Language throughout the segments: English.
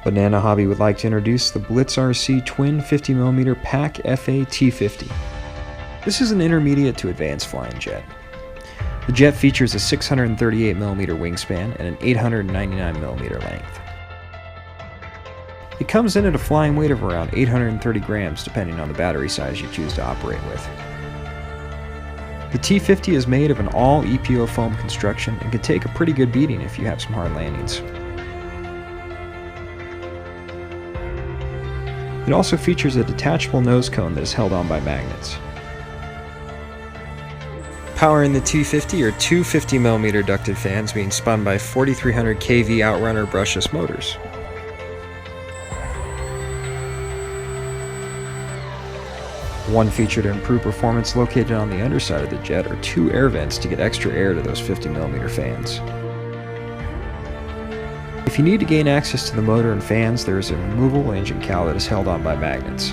Banana Hobby would like to introduce the BlitzRC twin 50mm PAK FA T-50. This is an intermediate to advanced flying jet. The jet features a 638mm wingspan and an 899mm length. It comes in at a flying weight of around 830 grams depending on the battery size you choose to operate with. The T-50 is made of an all EPO foam construction and can take a pretty good beating if you have some hard landings. It also features a detachable nose cone that is held on by magnets. Powering the T-50 are two 50mm ducted fans being spun by 4300 kV Outrunner brushless motors. One feature to improve performance located on the underside of the jet are two air vents to get extra air to those 50mm fans. If you need to gain access to the motor and fans, there is a removable engine cowl that is held on by magnets.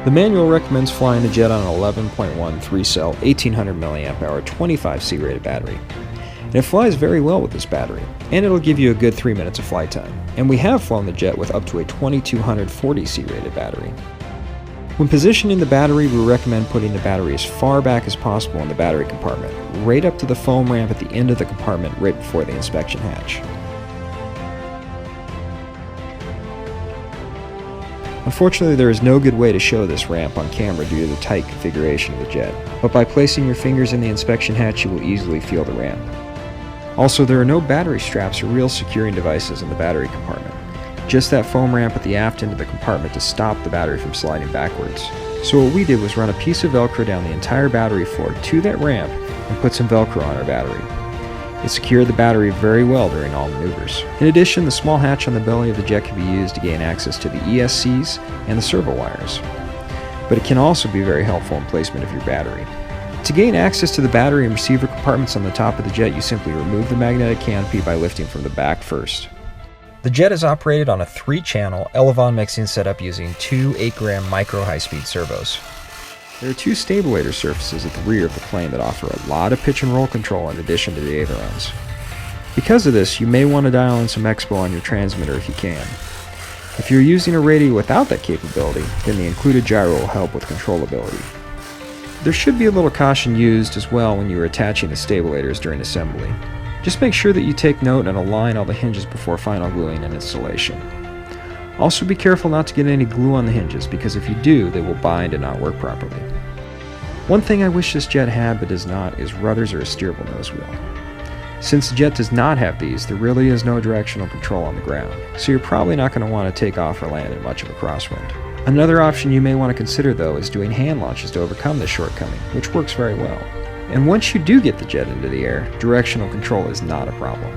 The manual recommends flying the jet on an 11.1 3-cell 1800 mAh 25C rated battery. And it flies very well with this battery, and it'll give you a good 3 minutes of flight time. And we have flown the jet with up to a 2240C rated battery. When positioning the battery, we recommend putting the battery as far back as possible in the battery compartment, right up to the foam ramp at the end of the compartment right before the inspection hatch. Unfortunately, there is no good way to show this ramp on camera due to the tight configuration of the jet, but by placing your fingers in the inspection hatch you will easily feel the ramp. Also, there are no battery straps or real securing devices in the battery compartment. Just that foam ramp at the aft end of the compartment to stop the battery from sliding backwards. So what we did was run a piece of Velcro down the entire battery floor to that ramp and put some Velcro on our battery. It secured the battery very well during all maneuvers. In addition, the small hatch on the belly of the jet can be used to gain access to the ESCs and the servo wires. But it can also be very helpful in placement of your battery. To gain access to the battery and receiver compartments on the top of the jet, you simply remove the magnetic canopy by lifting from the back first. The jet is operated on a 3-channel Elevon mixing setup using two 8-gram micro high-speed servos. There are two stabilator surfaces at the rear of the plane that offer a lot of pitch and roll control in addition to the ailerons. Because of this, you may want to dial in some expo on your transmitter if you can. If you're using a radio without that capability, then the included gyro will help with controllability. There should be a little caution used as well when you are attaching the stabilators during assembly. Just make sure that you take note and align all the hinges before final gluing and installation. Also be careful not to get any glue on the hinges, because if you do, they will bind and not work properly. One thing I wish this jet had but does not is rudders or a steerable nose wheel. Since the jet does not have these, there really is no directional control on the ground, so you're probably not going to want to take off or land in much of a crosswind. Another option you may want to consider though is doing hand launches to overcome this shortcoming, which works very well. And once you do get the jet into the air, directional control is not a problem.